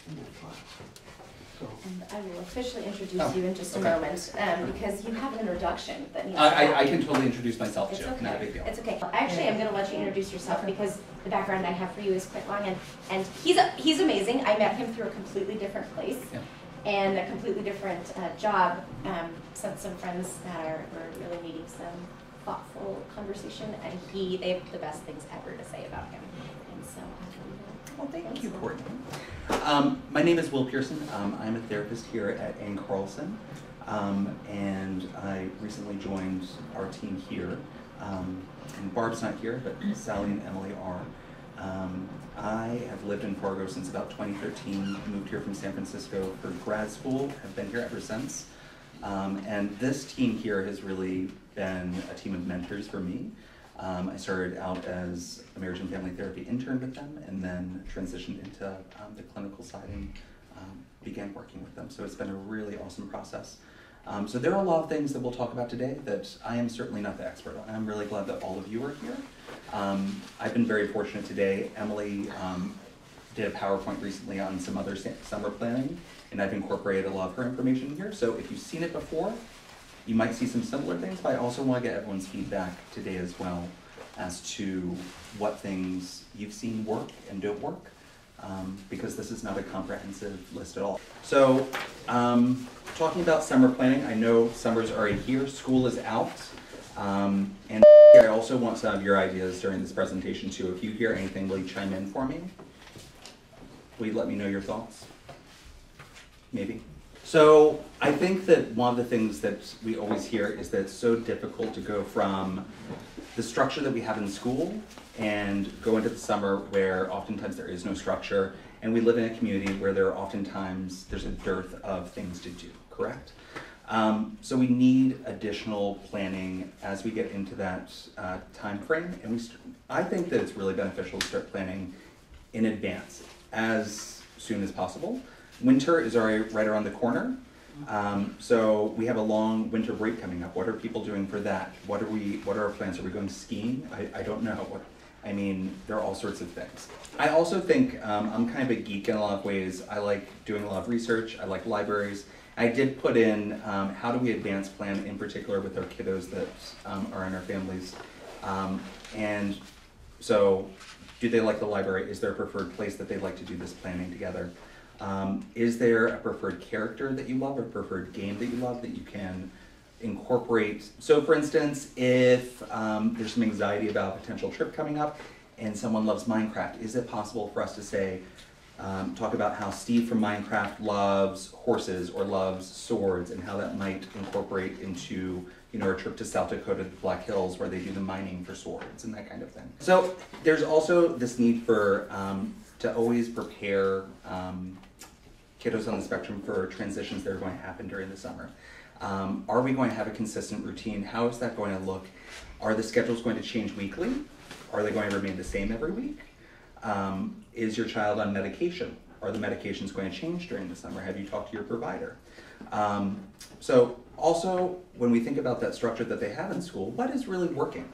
And I will officially introduce you in just a moment, because you have an introduction that needs I can totally introduce myself too. Okay. Not a big deal. It's okay. Actually, I'm going to let you introduce yourself because the background I have for you is quite long, and he's amazing. I met him through a completely different place and a completely different job. Some friends that were really needing some thoughtful conversation, and they have the best things ever to say about him. And so well, thank you, Courtney. My name is Will Pearson. I'm a therapist here at Ann Carlson, and I recently joined our team here. And Barb's not here, but Sally and Emily are. I have lived in Fargo since about 2013, moved here from San Francisco for grad school, have been here ever since. And this team here has really been a team of mentors for me. I started out as a marriage and family therapy intern with them and then transitioned into the clinical side and began working with them. So it's been a really awesome process. So there are a lot of things that we'll talk about today that I am certainly not the expert on. I'm really glad that all of you are here. I've been very fortunate today. Emily did a PowerPoint recently on some other summer planning, and I've incorporated a lot of her information here. So if you've seen it before, you might see some similar things, but I also want to get everyone's feedback today as well as to what things you've seen work and don't work, because this is not a comprehensive list at all. So talking about summer planning, I know summers are here, school is out, and I also want some of your ideas during this presentation too. If you hear anything, will you chime in for me? Will you let me know your thoughts? Maybe. So I think that one of the things that we always hear is that it's so difficult to go from the structure that we have in school and go into the summer where oftentimes there is no structure, and we live in a community where there's a dearth of things to do, correct? So we need additional planning as we get into that time frame, and I think that it's really beneficial to start planning in advance as soon as possible. Winter is already right around the corner, so we have a long winter break coming up. What are people doing for that? What are our plans? Are we going skiing? I don't know. I mean, there are all sorts of things. I also think I'm kind of a geek in a lot of ways. I like doing a lot of research. I like libraries. I did put in how do we advance plan in particular with our kiddos that are in our families. And so do they like the library? Is there a preferred place that they'd like to do this planning together? Is there a preferred character that you love or a preferred game that you love that you can incorporate? So for instance, if there's some anxiety about a potential trip coming up and someone loves Minecraft, is it possible for us to say, talk about how Steve from Minecraft loves horses or loves swords and how that might incorporate into our trip to South Dakota, the Black Hills, where they do the mining for swords and that kind of thing. So there's also this need for to always prepare kiddos on the spectrum for transitions that are going to happen during the summer. Are we going to have a consistent routine? How is that going to look? Are the schedules going to change weekly? Are they going to remain the same every week? Is your child on medication? Are the medications going to change during the summer? Have you talked to your provider? So also, when we think about that structure that they have in school, what is really working?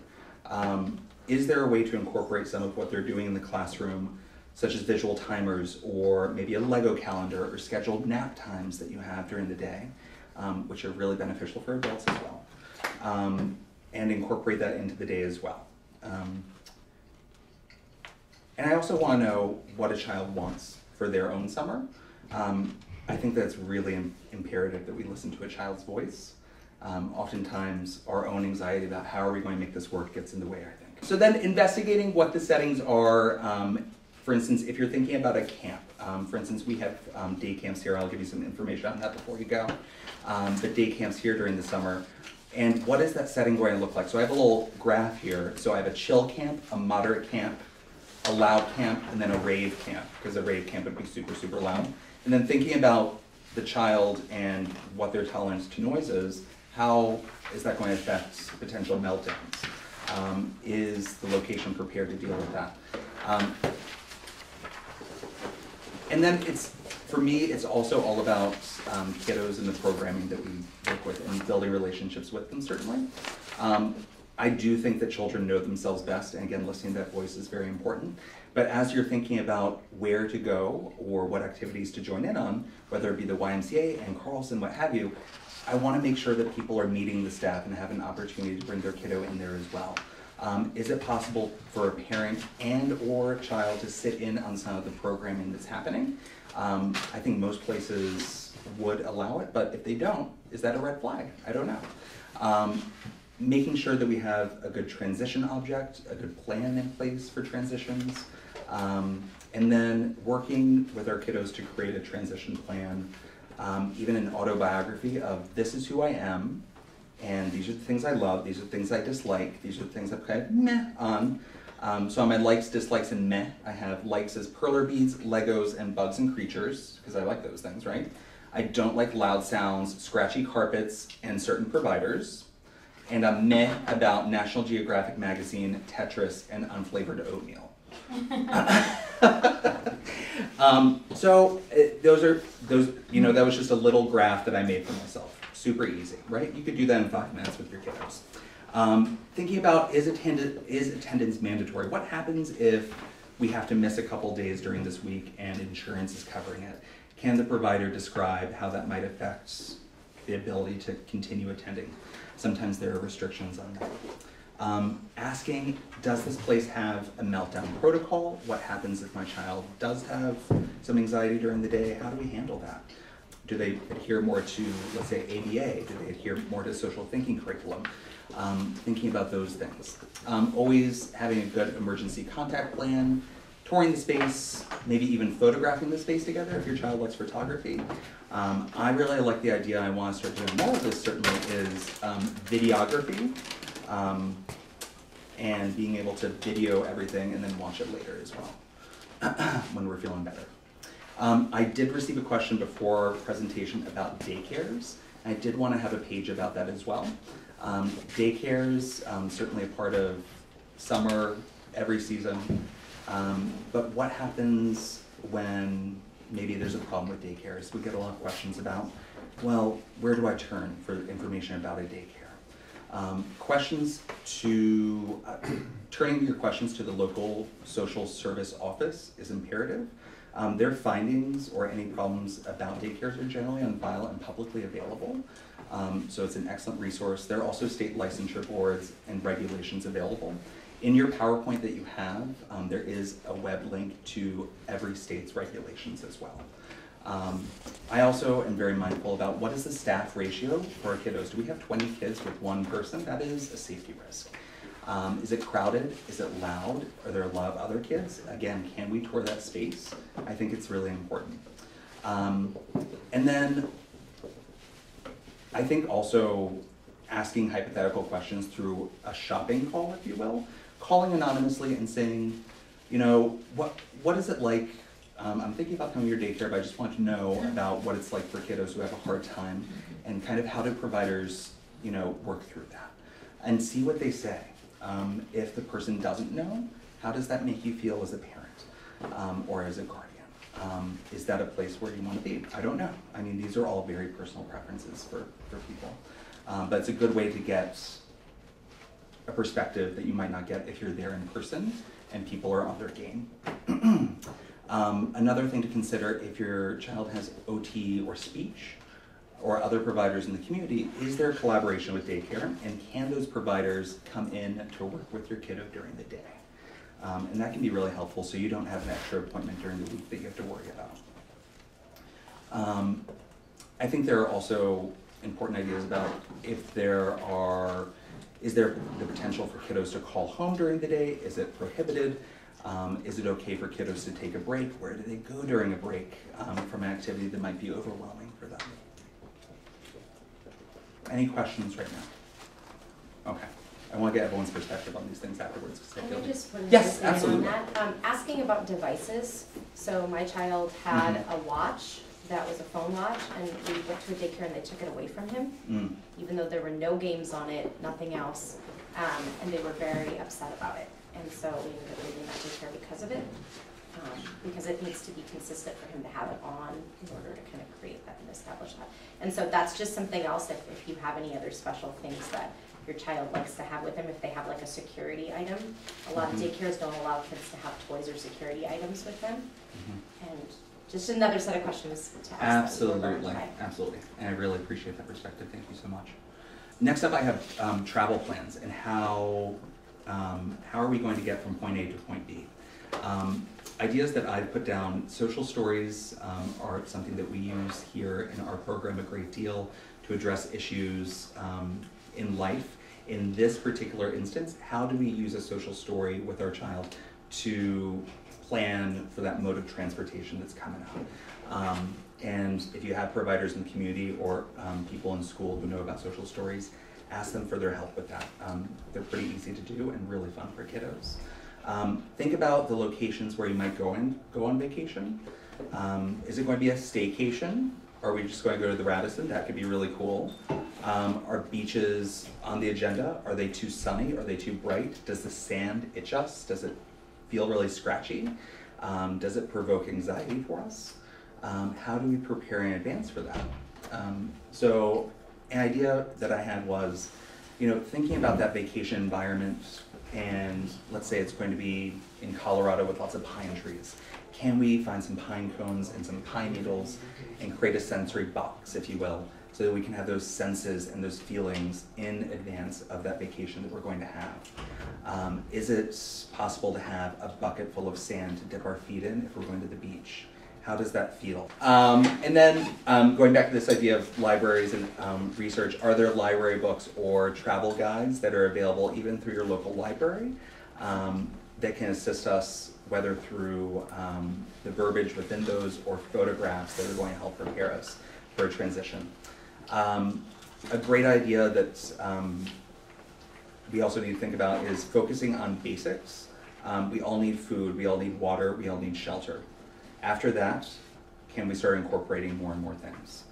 Is there a way to incorporate some of what they're doing in the classroom, such as visual timers or maybe a Lego calendar or scheduled nap times that you have during the day, which are really beneficial for adults as well, and incorporate that into the day as well. And I also want to know what a child wants for their own summer. I think that's really imperative that we listen to a child's voice. Oftentimes our own anxiety about how are we going to make this work gets in the way, I think. So then investigating what the settings are. For instance, if you're thinking about a camp, for instance, we have day camps here. I'll give you some information on that before you go. But day camps here during the summer. And what is that setting going to look like? So I have a little graph here. So I have a chill camp, a moderate camp, a loud camp, and then a rave camp, because a rave camp would be super, super loud. And then thinking about the child and what their tolerance to noise is, how is that going to affect potential meltdowns? Is the location prepared to deal with that? And then for me, it's also all about kiddos and the programming that we work with and building relationships with them, certainly. I do think that children know themselves best, and again, listening to that voice is very important. But as you're thinking about where to go or what activities to join in on, whether it be the YMCA and Carlson, what have you, I want to make sure that people are meeting the staff and have an opportunity to bring their kiddo in there as well. Is it possible for a parent and or child to sit in on some of the programming that's happening? I think most places would allow it, but if they don't, is that a red flag? I don't know. Making sure that we have a good transition object, a good plan in place for transitions, and then working with our kiddos to create a transition plan, even an autobiography of this is who I am, and these are the things I love, these are the things I dislike, these are the things I'm kind of meh on. So on my likes, dislikes, and meh, I have likes as perler beads, Legos, and bugs and creatures, because I like those things, right? I don't like loud sounds, scratchy carpets, and certain providers. And I'm meh about National Geographic magazine, Tetris, and unflavored oatmeal. That was just a little graph that I made for myself. Super easy, right? You could do that in 5 minutes with your kiddos. Thinking about, is attendance mandatory? What happens if we have to miss a couple days during this week and insurance is covering it? Can the provider describe how that might affect the ability to continue attending? Sometimes there are restrictions on that. Asking, does this place have a meltdown protocol? What happens if my child does have some anxiety during the day? How do we handle that? Do they adhere more to, let's say, ABA? Do they adhere more to social thinking curriculum? Thinking about those things. Always having a good emergency contact plan, touring the space, maybe even photographing the space together if your child likes photography. I really like the idea, I want to start doing more of this certainly, is videography, and being able to video everything and then watch it later as well, when we're feeling better. I did receive a question before presentation about daycares. I did want to have a page about that as well. Daycares, certainly a part of summer, every season, but what happens when maybe there's a problem with daycares? We get a lot of questions about, well, where do I turn for information about a daycare? Turning your questions to the local social service office is imperative. Their findings or any problems about daycares are generally on file and publicly available. So it's an excellent resource. There are also state licensure boards and regulations available. In your PowerPoint that you have, there is a web link to every state's regulations as well. I also am very mindful about what is the staff ratio for our kiddos. Do we have 20 kids with one person? That is a safety risk. Is it crowded? Is it loud? Are there a lot of other kids? Again, can we tour that space? I think it's really important. And then I think also asking hypothetical questions through a shopping call, if you will, calling anonymously and saying, you know, what is it like? I'm thinking about coming to your daycare, but I just want to know about what it's like for kiddos who have a hard time, and kind of how do providers, you know, work through that, and see what they say. If the person doesn't know, how does that make you feel as a parent or as a guardian? Is that a place where you want to be? I don't know. I mean, these are all very personal preferences for people. But it's a good way to get a perspective that you might not get if you're there in person and people are on their game. Another thing to consider, if your child has OT or speech or other providers in the community, is there collaboration with daycare, and can those providers come in to work with your kiddo during the day? And that can be really helpful, so you don't have an extra appointment during the week that you have to worry about. I think there are also important ideas about if there are, is there the potential for kiddos to call home during the day? Is it prohibited? Is it okay for kiddos to take a break? Where do they go during a break from an activity that might be overwhelming for them? Any questions right now? Okay. I want to get everyone's perspective on these things afterwards. Can I just put yes, absolutely. on that? Asking about devices. So my child had a watch that was a phone watch, and we went to a daycare and they took it away from him, even though there were no games on it, nothing else, and they were very upset about it. And so we ended up leaving that daycare because of it, because it needs to be consistent for him to have it on in order to kind of create that and establish that. And so that's just something else, if you have any other special things that your child likes to have with them if they have like a security item. A lot of daycares don't allow kids to have toys or security items with them. And just another set of questions to ask. Absolutely, absolutely. And I really appreciate that perspective. Thank you so much. Next up, I have travel plans and how are we going to get from point A to point B. Ideas that I've put down, social stories are something that we use here in our program a great deal to address issues in life. In this particular instance, how do we use a social story with our child to plan for that mode of transportation that's coming up? And if you have providers in the community or people in school who know about social stories, ask them for their help with that. They're pretty easy to do and really fun for kiddos. Think about the locations where you might go on vacation. Is it going to be a staycation? Are we just going to go to the Radisson? That could be really cool. Are beaches on the agenda? Are they too sunny? Are they too bright? Does the sand itch us? Does it feel really scratchy? Does it provoke anxiety for us? How do we prepare in advance for that? So an idea that I had was, thinking about that vacation environment, and let's say it's going to be in Colorado with lots of pine trees. Can we find some pine cones and some pine needles and create a sensory box, if you will, so that we can have those senses and those feelings in advance of that vacation that we're going to have? Is it possible to have a bucket full of sand to dip our feet in if we're going to the beach? How does that feel? And then going back to this idea of libraries and research, are there library books or travel guides that are available even through your local library that can assist us, whether through the verbiage within those or photographs that are going to help prepare us for a transition? A great idea that we also need to think about is focusing on basics. We all need food, we all need water, we all need shelter. After that, can we start incorporating more and more things?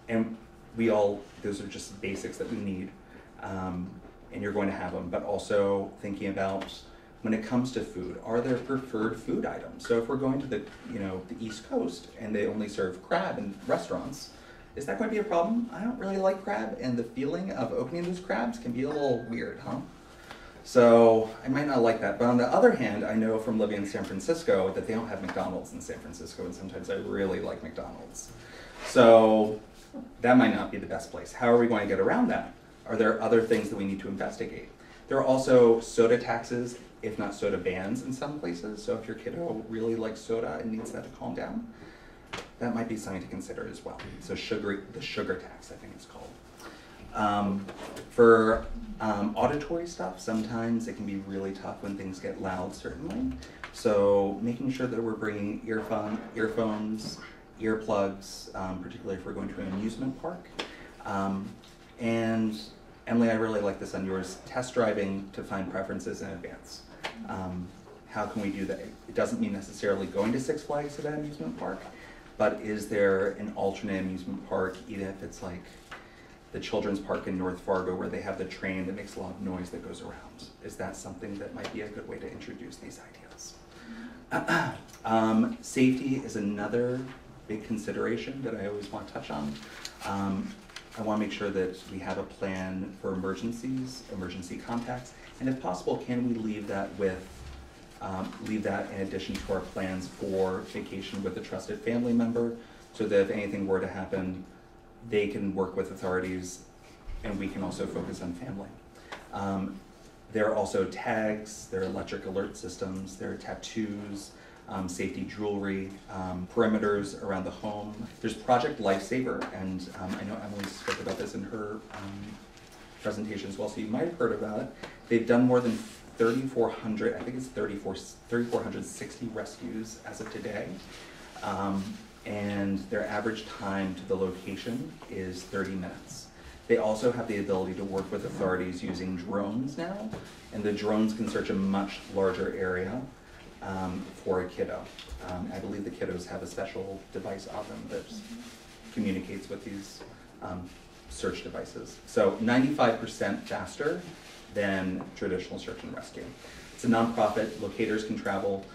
And those are just basics that we need, and you're going to have them, but also thinking about when it comes to food, are there preferred food items? So if we're going to the East Coast and they only serve crab in restaurants, is that going to be a problem? I don't really like crab, and the feeling of opening those crabs can be a little weird, huh? So I might not like that, but on the other hand, I know from living in San Francisco that they don't have McDonald's in San Francisco, and sometimes I really like McDonald's. So that might not be the best place. How are we going to get around that? Are there other things that we need to investigate? There are also soda taxes, if not soda bans in some places. So if your kiddo really likes soda and needs that to calm down, that might be something to consider as well. So the sugar tax, I think it's called. For auditory stuff, sometimes it can be really tough when things get loud, certainly. So making sure that we're bringing earphones, earplugs, particularly if we're going to an amusement park. And Emily, I really like this on yours, test driving to find preferences in advance. How can we do that? It doesn't mean necessarily going to Six Flags to that amusement park, but is there an alternate amusement park, even if it's like the children's park in North Fargo where they have the train that makes a lot of noise that goes around? Is that something that might be a good way to introduce these ideas? Safety is another big consideration that I always want to touch on. I want to make sure that we have a plan for emergencies, emergency contacts, and if possible, can we leave that in addition to our plans for vacation with a trusted family member, so that if anything were to happen, they can work with authorities and we can also focus on family. There are also tags, there are electric alert systems, there are tattoos, safety jewelry, perimeters around the home. There's Project Lifesaver, and I know Emily spoke about this in her presentation as well, so you might have heard about it. They've done more than 3,400, I think it's 3,460 rescues as of today. And their average time to the location is 30 minutes. They also have the ability to work with authorities using drones now, and the drones can search a much larger area for a kiddo. I believe the kiddos have a special device on them that communicates with these search devices. So 95% faster than traditional search and rescue. It's a nonprofit, locators can travel.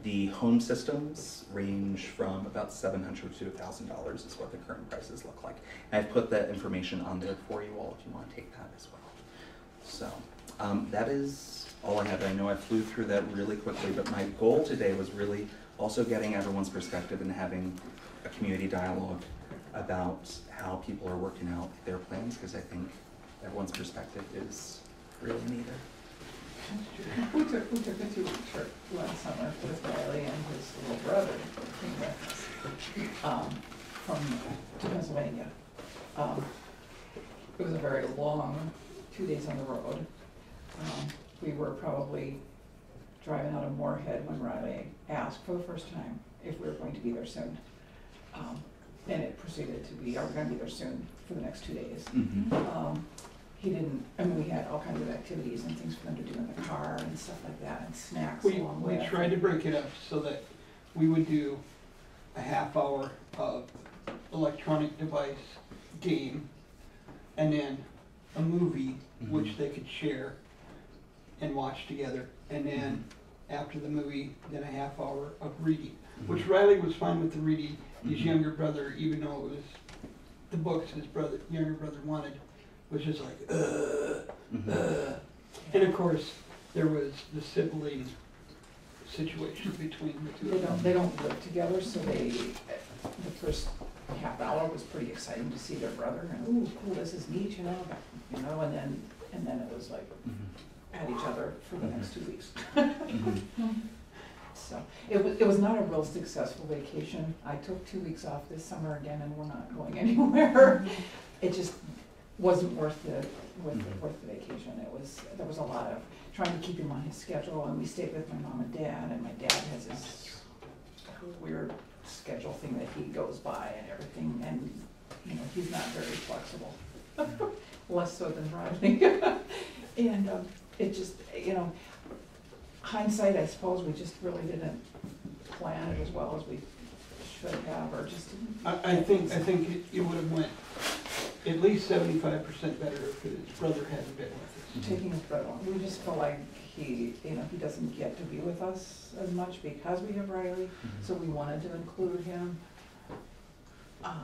The home systems range from about $700 to $1,000 is what the current prices look like. And I've put that information on there for you all if you want to take that as well. So that is all I have. I know I flew through that really quickly, but my goal today was really also getting everyone's perspective and having a community dialogue about how people are working out their plans, because I think everyone's perspective is really needed. We took a 2-week trip last summer with Riley and his little brother came with us to Pennsylvania. It was a very long 2 days on the road. We were probably driving out of Moorhead when Riley asked for the first time if we were going to be there soon. And it proceeded to be, are we going to be there soon for the next 2 days? Mm-hmm. He didn't, I mean, we had all kinds of activities and things for them to do in the car and stuff like that, and snacks along the way. We tried to break it up so that we would do a half hour of electronic device game and then a movie which they could share and watch together, and then after the movie, then a half hour of reading, which Riley was fine with the reading. His younger brother, even though it was the books his younger brother wanted, was just like, And of course, there was the sibling situation between the two of them. They don't live together, so the first half hour was pretty exciting to see their brother, and ooh, cool, this is neat, and then it was like at each other for the next 2 weeks. So it was not a real successful vacation. I took 2 weeks off this summer again, and we're not going anywhere. It just wasn't worth the vacation. There was a lot of trying to keep him on his schedule, and we stayed with my mom and dad, and my dad has this weird schedule thing that he goes by and everything, and he's not very flexible, less so than Riley. And it just, hindsight, I suppose we just really didn't plan it as well as we should have, or just didn't. I think it would have went at least 75% better if his brother hadn't been with us. Taking his brother on, we just feel like he doesn't get to be with us as much because we have Riley, so we wanted to include him. And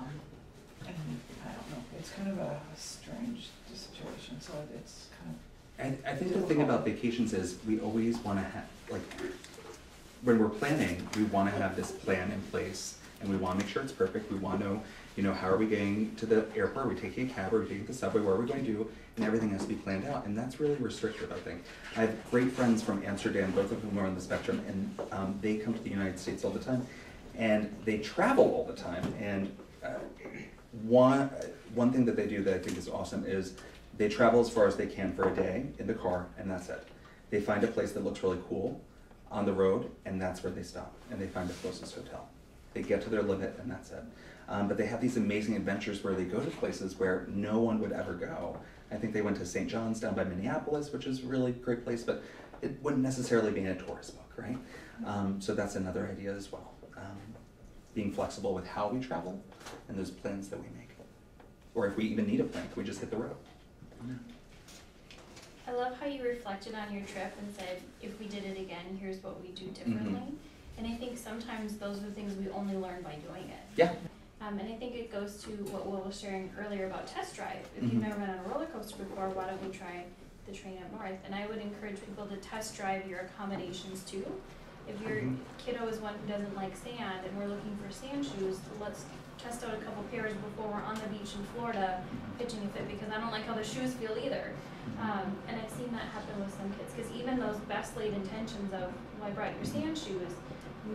I don't know, it's kind of a strange situation, so it's kind of. I think the thing about vacations is we always want to have, when we're planning, we want to have this plan in place, and we want to make sure it's perfect. We want to know, how are we getting to the airport? Are we taking a cab? Are we taking the subway? What are we going to do? And everything has to be planned out, and that's really restrictive, I think. I have great friends from Amsterdam, both of whom are on the spectrum, and they come to the United States all the time, and they travel all the time. And one thing that they do that I think is awesome is they travel as far as they can for a day in the car, and that's it. They find a place that looks really cool on the road, and that's where they stop, and they find the closest hotel. They get to their limit, and that's it. But they have these amazing adventures where they go to places where no one would ever go. I think they went to St. John's down by Minneapolis, which is a really great place, but it wouldn't necessarily be in a tourist book, right? So that's another idea as well. Being flexible with how we travel and those plans that we make. Or if we even need a plan, can we just hit the road? I love how you reflected on your trip and said, if we did it again, here's what we do differently. And I think sometimes those are the things we only learn by doing it. Yeah. And I think it goes to what Will was sharing earlier about test drive. If you've never been on a roller coaster before, why don't we try the train up north? And I would encourage people to test drive your accommodations too. If your kiddo is one who doesn't like sand and we're looking for sand shoes, let's test out a couple pairs before we're on the beach in Florida pitching a fit, because I don't like how the shoes feel either. And I've seen that happen with some kids, because even those best laid intentions of, well, I brought your sand shoes,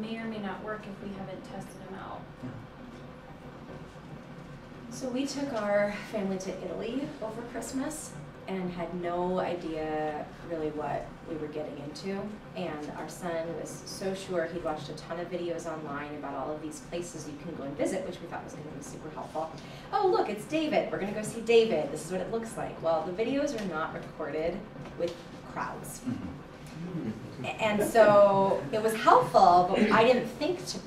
may or may not work if we haven't tested them out. So we took our family to Italy over Christmas and had no idea really what we were getting into. And our son was so sure. He'd watched a ton of videos online about all of these places you can go and visit, which we thought was going to be super helpful. Oh, look, it's David. We're going to go see David. This is what it looks like. Well, the videos are not recorded with crowds. And so it was helpful, but I didn't think to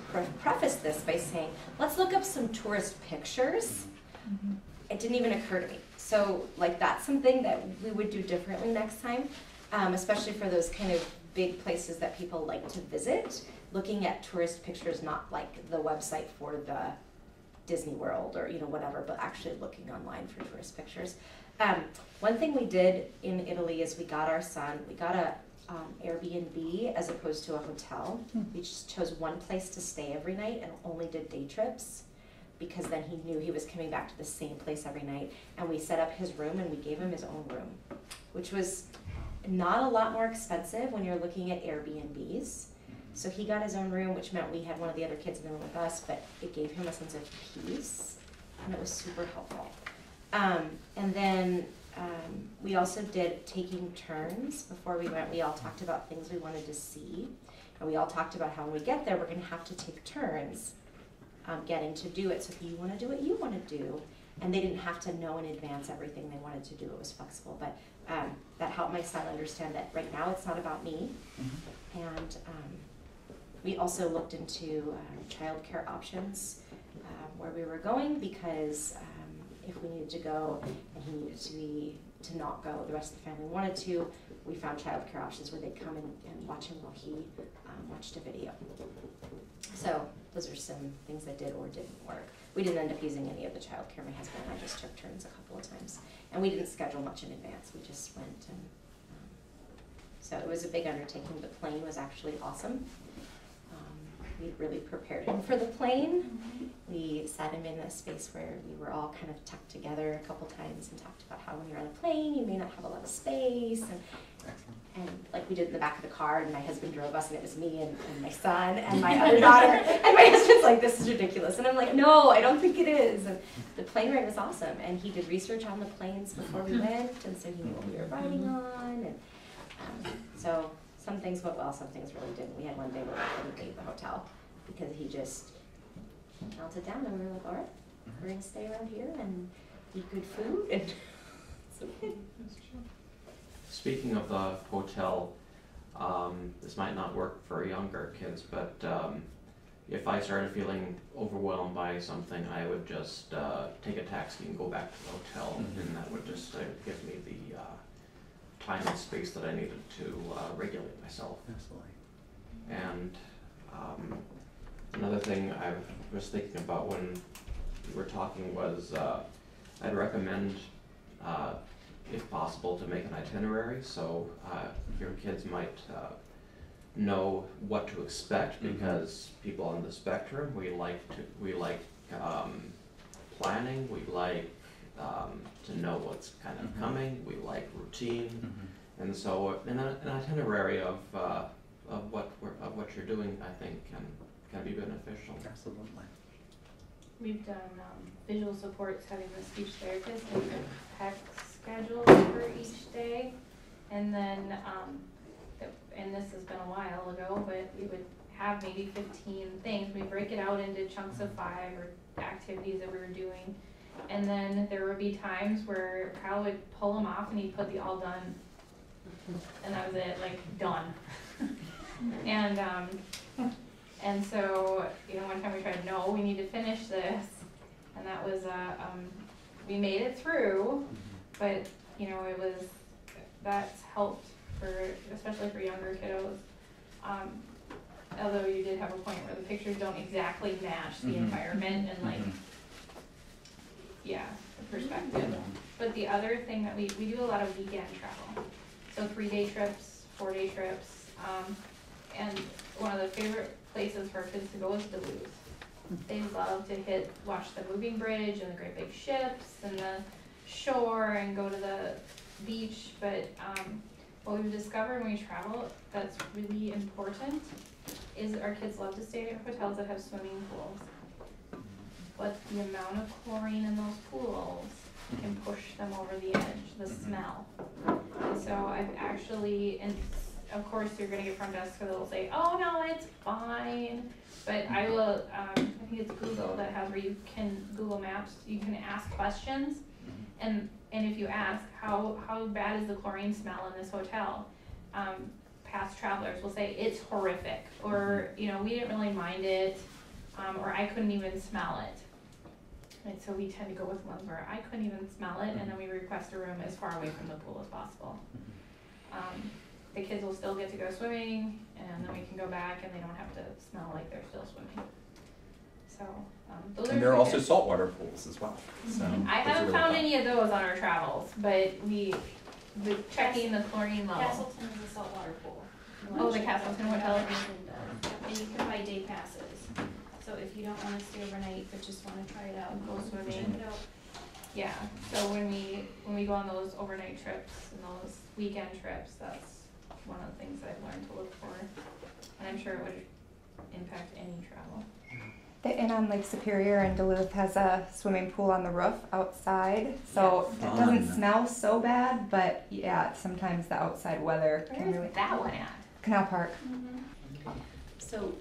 preface this by saying, let's look up some tourist pictures. It didn't even occur to me. So that's something that we would do differently next time. especially for those kind of big places that people like to visit, looking at tourist pictures, not like the website for the Disney World or whatever, but actually looking online for tourist pictures. One thing we did in Italy is we got a Airbnb as opposed to a hotel. We just chose one place to stay every night and only did day trips, because then he knew he was coming back to the same place every night. And we set up his room and we gave him his own room, which was not a lot more expensive when you're looking at Airbnbs. So he got his own room, which meant we had one of the other kids in the room with us, but it gave him a sense of peace, and it was super helpful. And then we also did taking turns before we went. We all talked about things we wanted to see, and we all talked about how when we get there, we're going to have to take turns getting to do it. So if you want to do what you want to do, and they didn't have to know in advance everything they wanted to do. It was flexible, but that helped my son understand that right now it's not about me. And we also looked into childcare options where we were going, because if we needed to go and he needed to not go, the rest of the family wanted to, we found childcare options where they'd come and watch him while he watched a video. So those are some things that did or didn't work. We didn't end up using any of the childcare. My husband and I just took turns a couple of times, and we didn't schedule much in advance. We just went, and so it was a big undertaking. The plane was actually awesome. We really prepared him for the plane. We sat him in a space where we were all kind of tucked together a couple times and talked about how when you're on a plane, you may not have a lot of space, and like we did in the back of the car, and my husband drove us, and it was me and my son and my other daughter, and my husband's like, this is ridiculous, and I'm like, no, I don't think it is. And the plane ride was awesome, and he did research on the planes before we went, and so he knew what we were riding on, and so some things went well, some things really didn't. We had one day where we couldn't leave the hotel because he just melted down, and we were like, all right, we're gonna stay around here and eat good food, and it's okay. Speaking of the hotel, this might not work for younger kids, but if I started feeling overwhelmed by something, I would just take a taxi and go back to the hotel, and that would just give me the time and space that I needed to regulate myself. Absolutely. And another thing I was thinking about when we were talking was I'd recommend, if possible, to make an itinerary, so your kids might know what to expect, because people on the spectrum, we like planning, we like to know what's kind of coming, we like routine, and so an itinerary of what you're doing, I think, can be beneficial. Absolutely. We've done visual supports, having the speech therapist and the PEC schedule for each day, and then and this has been a while ago, but we would have maybe 15 things. We break it out into chunks of 5 or activities that we were doing, and then there would be times where Kyle would pull them off and he'd put the all done, and that was it, like done. And so, one time we tried, no, we need to finish this, and that was, we made it through, but, that's helped especially for younger kiddos. Although you did have a point where the pictures don't exactly match the environment and the perspective. But the other thing that we do a lot of weekend travel. So 3-day trips, 4-day trips, and one of the favorite places for kids to go is Duluth. They love to watch the moving bridge and the great big ships and the shore and go to the beach, but what we've discovered when we travel that's really important is our kids love to stay at hotels that have swimming pools. But the amount of chlorine in those pools can push them over the edge, the smell. And so I've actually, and of course you're going to get front desk because they'll say, oh no, it's fine. But I will, I think it's Google that has where you can, Google Maps, you can ask questions. And if you ask, how bad is the chlorine smell in this hotel? Past travelers will say, it's horrific. Or, we didn't really mind it. Or I couldn't even smell it. And so we tend to go with ones where I couldn't even smell it, and then we request a room as far away from the pool as possible. The kids will still get to go swimming, and then we can go back and they don't have to smell like they're still swimming. So, those are And there are pretty also good. saltwater pools as well, so. I those are haven't really found fun. any of those on our travels, but checking the chlorine level. Castleton is a saltwater pool. Oh, the Castleton Hotel. And you can buy day passes. So if you don't wanna stay overnight, but just wanna try it out and go swimming, check it out. Yeah, so when we go on those overnight trips and those weekend trips, that's one of the things I've learned to look for. And I'm sure it would impact any travel. The Inn on Lake Superior in Duluth has a swimming pool on the roof outside, so Yeah. it doesn't Fun. smell so bad, but yeah, sometimes the outside weather can Where really. is that one at? Canal Park. So,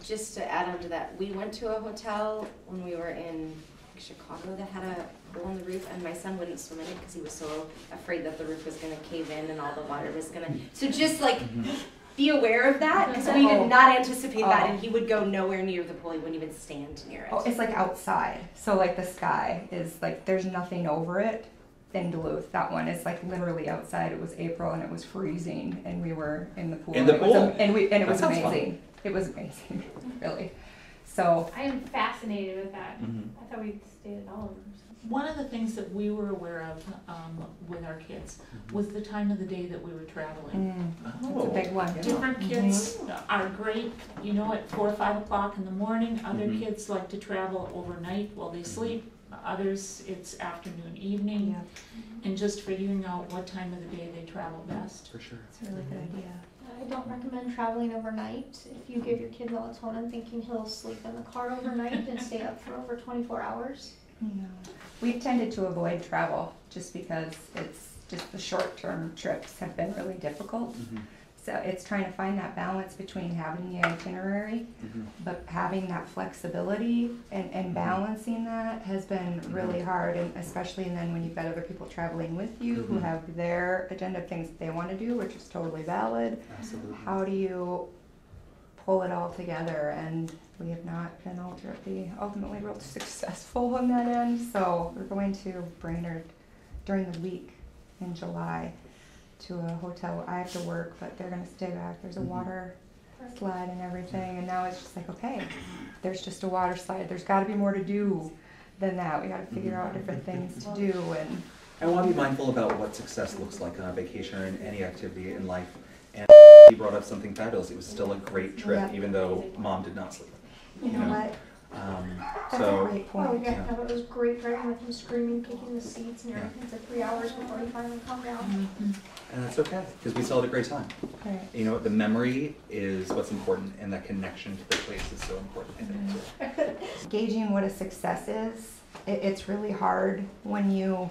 just to add on to that, we went to a hotel when we were in Chicago that had a hole in the roof, and my son wouldn't swim in it because he was so afraid that the roof was gonna cave in and all the water was gonna. So just like be aware of that, because we did not anticipate that, and he would go nowhere near the pool. He wouldn't even stand near it. Oh, it's like outside, so like the sky is like, there's nothing over it in Duluth. That one is like literally outside. It was April and it was freezing, and we were in the pool. In the It was pool? and it That was sounds fun. amazing. It was amazing, really. So I am fascinated with that. Mhm. I thought we stayed at all of them. One of the things that we were aware of with our kids was the time of the day that we were traveling. it's a Oh, big one. yeah. Different kids are great, you know, at 4 or 5 o'clock in the morning. Other Mhm. kids like to travel overnight while they sleep. Others, it's afternoon, evening. And just figuring out what time of the day they travel best. For sure. It's a really good idea. I don't recommend traveling overnight. If you give your kid melatonin thinking he'll sleep in the car overnight and stay up for over 24 hours. No. We've tended to avoid travel just because it's just the short-term trips have been really difficult. Mhm. So it's trying to find that balance between having the itinerary, Mhm. but having that flexibility and balancing that has been really hard, and especially then when you've got other people traveling with you who Mhm. have their agenda of things they want to do, which is totally valid. Absolutely. How do you pull it all together? And we have not been ultimately real successful on that end. So we're going to Brainerd during the week in July to a hotel. I have to work, but they're going to stay back. There's a Mhm. water slide and everything, and now it's just like, okay, there's just a water slide. There's got to be more to do than that. We got to figure out different things to do, and I want to be mindful about what success looks like on a vacation or in any activity in life. And he brought up something fabulous. It was still a great trip, Yeah. even though mom did not sleep. you know what? That's So, a great Oh, point. yeah, Yeah. no, it was great driving with him screaming, kicking the seats and Yeah. everything for 3 hours before he finally calmed down. and that's okay, because we still had a great time. Right. You know, the memory is what's important, and that connection to the place is so important, I think, too. Gauging what a success is, it's really hard when you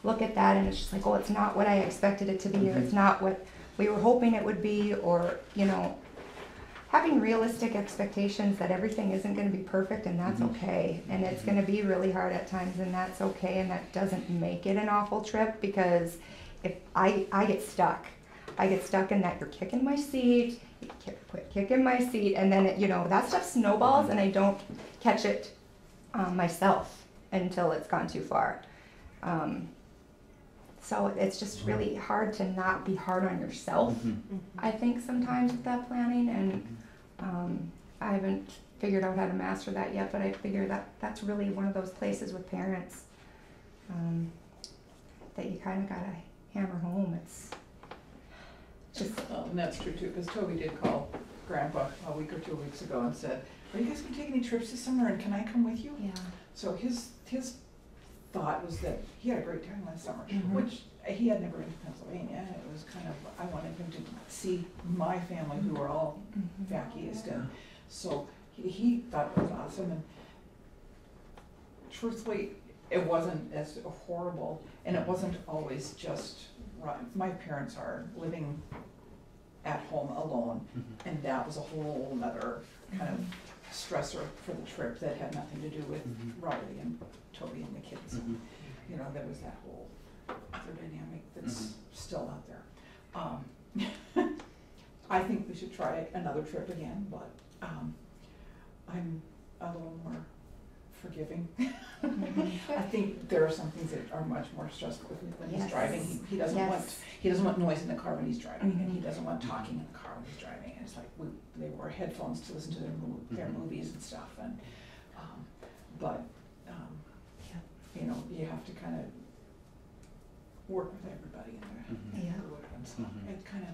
look at that and it's just like, oh, it's not what I expected it to be, or it's not what we were hoping it would be, or, you know, having realistic expectations that everything isn't going to be perfect, and that's Mhm. okay, and it's going to be really hard at times, and that's okay, and that doesn't make it an awful trip, because if I get stuck in that you're kicking my seat, you quit kicking my seat, and then it, you know, that stuff snowballs, and I don't catch it myself until it's gone too far. So it's just really hard to not be hard on yourself, Mhm. I think, sometimes with that planning, and I haven't figured out how to master that yet, but I figure that that's really one of those places with parents that you kind of gotta hammer home. It's just, And that's true too, because Toby did call Grandpa a week or 2 weeks ago and said, are you guys gonna take any trips this summer, and can I come with you? yeah. So his thought was that he had a great time last summer, Mhm. which he had never been to Pennsylvania, and it was kind of, I wanted him to see my family, who were all Mhm. back east, and so he thought it was awesome, and truthfully, it wasn't as horrible, and it wasn't always just right. My parents are living at home alone, Mhm. and that was a whole nother kind of stressor for the trip that had nothing to do with Mhm. Riley and Toby and the kids. Mhm. You know, there was that whole other dynamic that's still out there. I think we should try another trip again, but I'm a little more forgiving. I think there are some things that are much more stressful when he's Yes. driving. He doesn't want noise in the car when he's driving, and he doesn't want talking in the car when he's driving. And it's like they wear headphones to listen to their movies and stuff, and you know, you have to kind of work with everybody in there. Yeah. And so it kind of,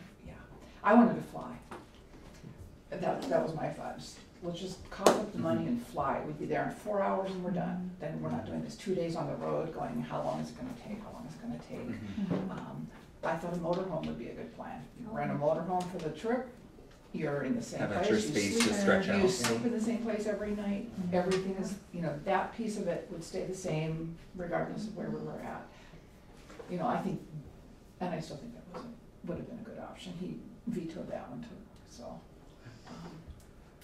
I wanted to fly. That was my thought. Let's just cough up the money and fly. We'd be there in 4 hours and we're done. Then we're not doing this 2 days on the road going, how long is it gonna take, how long is it gonna take? I thought a motorhome would be a good plan. You rent a motorhome for the trip, you're in the same Have place. extra you space sleep to stretch out. You sleep in the same place every night. Everything is, you know, that piece of it would stay the same regardless of where we were at. You know, I think, and I still think that would have been a good option. He vetoed that one too, so.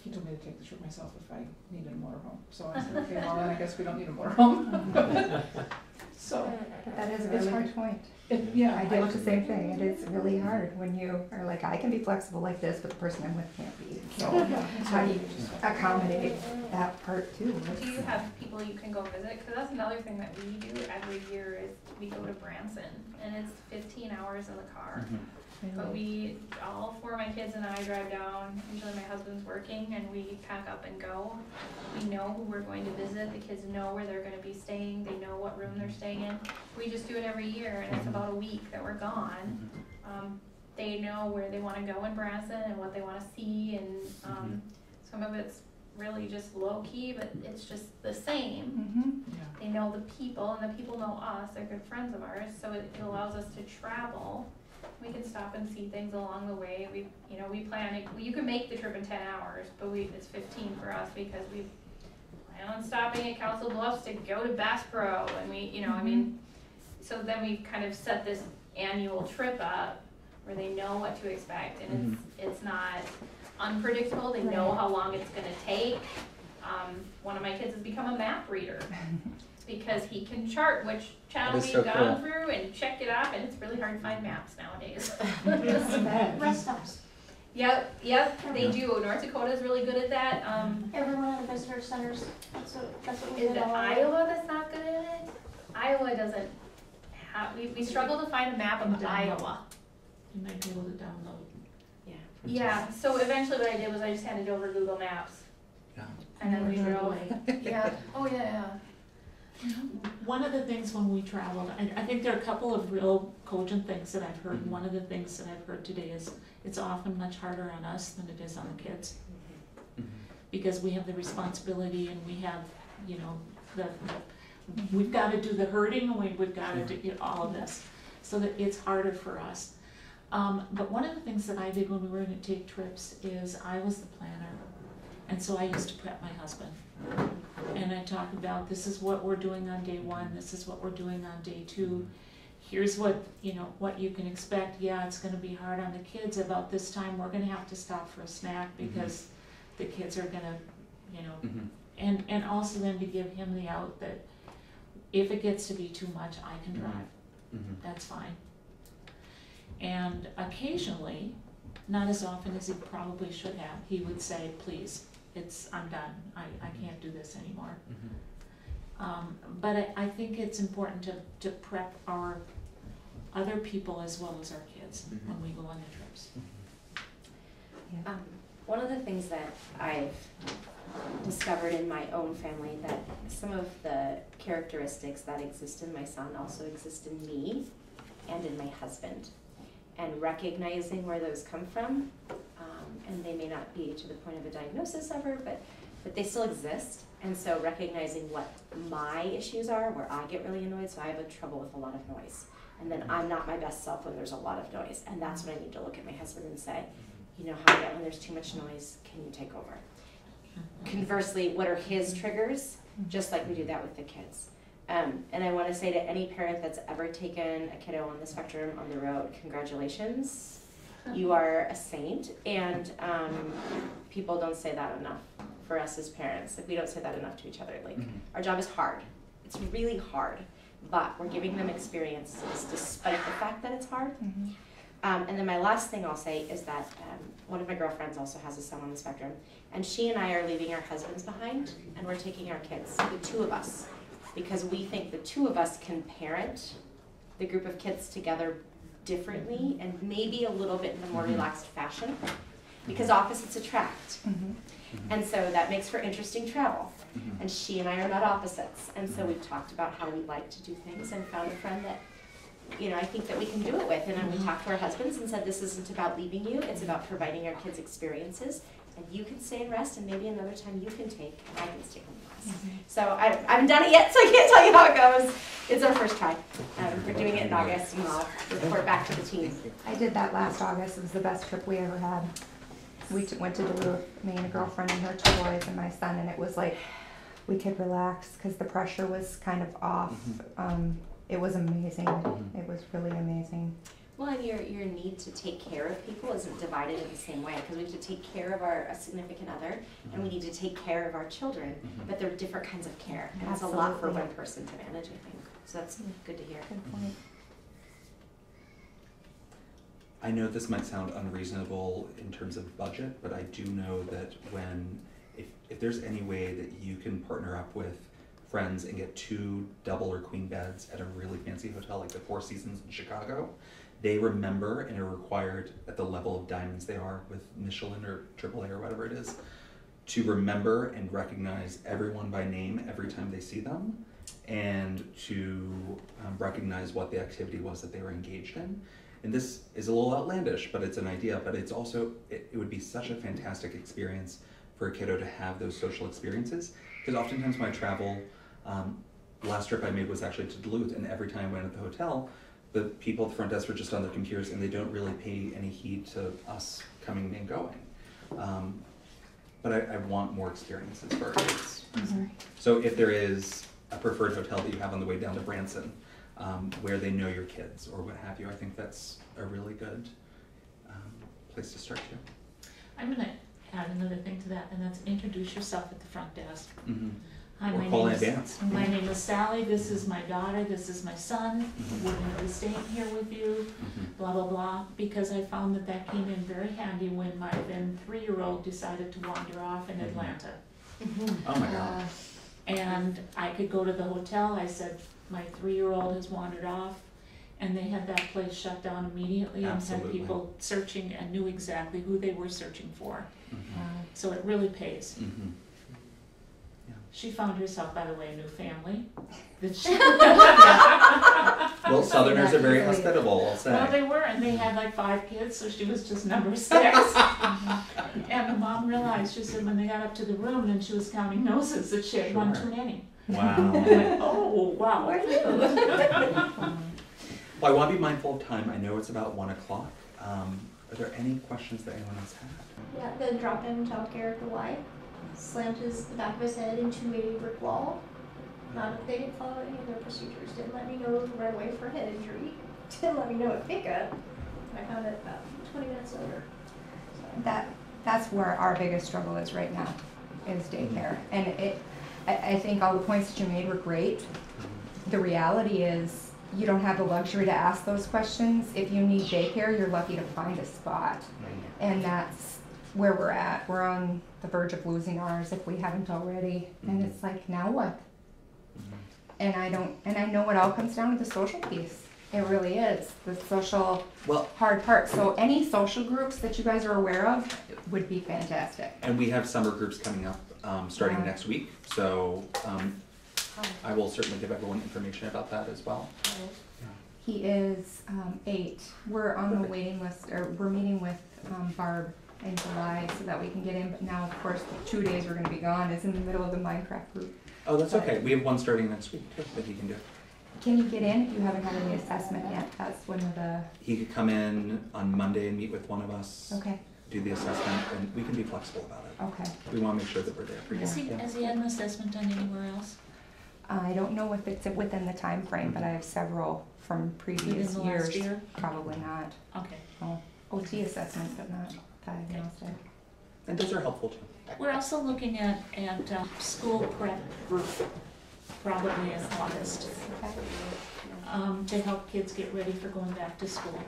He told me to take the trip myself if I needed a motorhome. So I said, okay, well then I guess we don't need a motorhome. So. But that is a it's really hard. good point. Yeah. I deal with the same thing. It is really hard when you are like, I can be flexible like this, but the person I'm with can't be. So how do you accommodate that part too? Do you have people you can go visit? Because that's another thing that we do every year is we go to Branson, and it's 15 hours in the car. But all 4 of my kids and I drive down, usually my husband's working, and we pack up and go. We know who we're going to visit, the kids know where they're gonna be staying, they know what room they're staying in. We just do it every year, and it's about a week that we're gone. They know where they wanna go in Branson and what they wanna see, and some of it's really just low key, but it's just the same. They know the people, and the people know us, they're good friends of ours, so it allows us to travel. We can stop and see things along the way. We plan it. You can make the trip in 10 hours, but it's 15 for us because we plan on stopping at Council Bluffs to go to Bass Pro, and I mean, so then we kind of set this annual trip up where they know what to expect, and it's not unpredictable. They know how long it's going to take. One of my kids has become a map reader. Because he can chart which channel we've gone through and check it off, and it's really hard to find maps nowadays. Rest stops. Yep, they do. North Dakota is really good at that. Everyone at the visitor centers, that's what we Is did it all. Iowa that's not good at it? Iowa doesn't have, we struggle to find a map of Iowa. You might be able to download. Yeah, so eventually what I did was I just handed over Google Maps. Yeah. And then we drove. Yeah, oh yeah. One of the things when we traveled, I think there are a couple of real cogent things that I've heard. One of the things that I've heard today is it's often much harder on us than it is on the kids. Because we have the responsibility and we have, we've got to do the herding and we've got to do all of this. So that it's harder for us. But one of the things that I did when we were going to take trips is I was the planner. And so I used to prep my husband. And I talked about, this is what we're doing on day 1, this is what we're doing on day 2. Here's what, what you can expect. Yeah, it's gonna be hard on the kids. About this time, we're gonna have to stop for a snack because the kids are gonna, and also then to give him the out that if it gets to be too much, I can drive. That's fine. And occasionally, not as often as he probably should have, he would say, please, I'm done. I can't do this anymore. But I think it's important to prep our other people as well as our kids when we go on the trips. One of the things that I've discovered in my own family, that some of the characteristics that exist in my son also exist in me and in my husband. And recognizing where those come from, and they may not be to the point of a diagnosis ever, but they still exist. And so recognizing what my issues are, where I get really annoyed, so I have a trouble with a lot of noise. And then I'm not my best self when there's a lot of noise. And that's when I need to look at my husband and say, you know how I get when there's too much noise, can you take over? Conversely, what are his triggers? Just like we do that with the kids. And I want to say to any parent that's ever taken a kiddo on the spectrum on the road, congratulations. You are a saint, and people don't say that enough for us as parents. Like, we don't say that enough to each other. Like, our job is hard. It's really hard, but we're giving them experiences despite the fact that it's hard. And then my last thing I'll say is that one of my girlfriends also has a son on the spectrum, and she and I are leaving our husbands behind, and we're taking our kids, the two of us, because we think the two of us can parent the group of kids together differently and maybe a little bit in a more relaxed fashion, because opposites attract. And so that makes for interesting travel. And she and I are not opposites. And so we've talked about how we like to do things and found a friend that, you know, I think that we can do it with. And then we talked to our husbands and said, this isn't about leaving you, it's about providing our kids experiences. And you can stay and rest, and maybe another time you can take, and I can stay home and rest. So I haven't done it yet, so I can't tell you how it goes. It's our first try. We're doing it in August, and I'll report back to the team. I did that last August. It was the best trip we ever had. We went to Duluth, me and a girlfriend and her two boys and my son, and it was like we could relax because the pressure was kind of off. It was amazing. It was really amazing. Well, and your need to take care of people isn't divided in the same way, because we have to take care of our significant other, and we need to take care of our children, but they're different kinds of care, and it's a lot for one person to manage, I think. So that's good to hear. Good point. I know this might sound unreasonable in terms of budget, but I do know that if there's any way that you can partner up with friends and get 2 double or queen beds at a really fancy hotel like the Four Seasons in Chicago, they remember and are required at the level of diamonds they are with Michelin or AAA or whatever it is, to remember and recognize everyone by name every time they see them, and to recognize what the activity was that they were engaged in. And this is a little outlandish, but it's an idea, but it's also, it would be such a fantastic experience for a kiddo to have those social experiences. Because oftentimes when I travel, last trip I made was actually to Duluth, and every time I went at the hotel, the people at the front desk were just on their computers and they don't really pay any heed to us coming and going. But I want more experiences for our kids. So if there is a preferred hotel that you have on the way down to Branson, where they know your kids or what have you, I think that's a really good place to start too. I'm gonna add another thing to that, and that's introduce yourself at the front desk. Hi, Or call in advance. My name is Sally, this is my daughter, this is my son, we're gonna be staying here with you, blah, blah, blah, because I found that came in very handy when my then 3-year-old decided to wander off in Atlanta. Oh my God. And I could go to the hotel, I said, my 3-year-old has wandered off, and they had that place shut down immediately and had people searching and knew exactly who they were searching for. So it really pays. She found herself, by the way, a new family. Well, Southerners are very hospitable, I'll say. Well, they were, and they had like 5 kids, so she was just number 6. And the mom realized, she said when they got up to the room and she was counting noses, that she had one too many. Wow. And I went, oh, wow. Where are you? Well, I want to be mindful of time. I know it's about 1 o'clock. Are there any questions that anyone else had? Yeah, the drop-in childcare for why slammed the back of his head into a brick wall. They didn't follow any of their procedures. Didn't let me know right away for head injury. Didn't let me know at pickup. I found it about 20 minutes later. So. That's where our biggest struggle is right now, is daycare. And I think all the points that you made were great. The reality is you don't have the luxury to ask those questions. If you need daycare, you're lucky to find a spot. And that's where we're at. We're on the verge of losing ours if we haven't already. And it's like, now what? And I know it all comes down to the social piece. It really is, the social hard part. So any social groups that you guys are aware of would be fantastic. And we have summer groups coming up starting next week. So I will certainly give everyone information about that as well. He is 8. We're on the waiting list, or we're meeting with Barb in July so that we can get in. But now, of course, the 2 days we're going to be gone is in the middle of the Minecraft group. Oh, that's okay. We have one starting next week too that he can do. Can you get in if you haven't had any assessment yet? That's one of the... He could come in on Monday and meet with one of us. Okay. Do the assessment, and we can be flexible about it. Okay. We want to make sure that we're there for you. Has he had an assessment done anywhere else? I don't know if it's within the time frame, but I have several from previous Within the years. last year? Probably not. Okay. Oh, OT assessment, but not diagnostic. And those are helpful too. We're also looking at school prep group, probably in August, Okay. to help kids get ready for going back to school.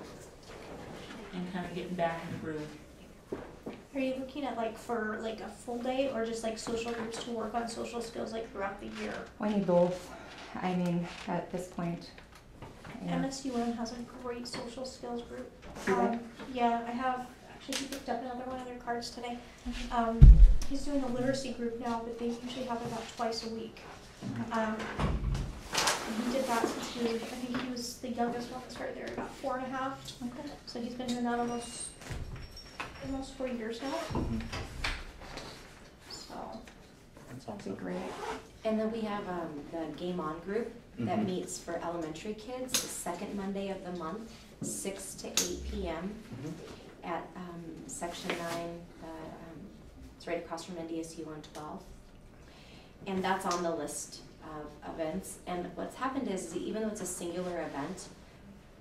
and kind of getting back in the groove. Are you looking at like for like a full day or just like social groups to work on social skills like throughout the year? I need both. I mean, at this point. Yeah. MSUM has a great social skills group. Do they? Yeah, I have, actually he picked up another one of their cards today. He's doing a literacy group now, but they usually have it about twice a week. He did that since he was, I think he was the youngest one that started there, about 4.5. So he's been doing that almost 4 years now. So. That's That'd be awesome. great. And then we have the Game On group that Mhm. meets for elementary kids the second Monday of the month, 6 to 8 p.m. Mhm. at Section 9. It's right across from NDSU on 12th. And that's on the list of events. And what's happened is even though it's a singular event,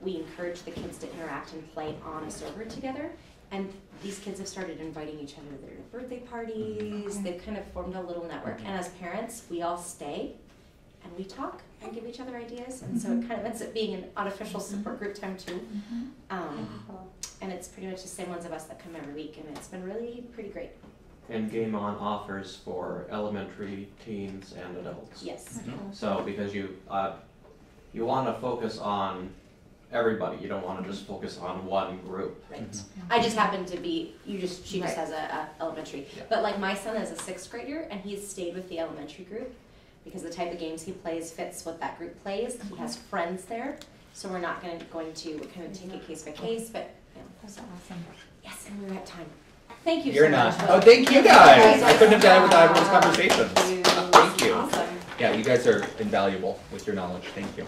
we encourage the kids to interact and play on a server together. And these kids have started inviting each other to their birthday parties. Okay. They've kind of formed a little network. And as parents, we all stay and we talk and give each other ideas. And so it kind of ends up being an unofficial support group time too. And it's pretty much the same ones of us that come every week. And it's been really pretty great. And Game On offers for elementary, teens, and adults. Yes. So because you want to focus on everybody, you don't want to just focus on one group. Right. Mm-hmm. I just happen to be, she just Right. has a elementary. Yeah. But like my son is a 6th grader and he's stayed with the elementary group because the type of games he plays fits what that group plays. He has friends there. So we're not going to kind of take it case by case, but you know. That's awesome. Yes, and we're at time. Thank you You're so not. much. Oh, thank you guys. I couldn't have done it without everyone's conversations. Thank you. Thank you. Awesome. Yeah, you guys are invaluable with your knowledge. Thank you.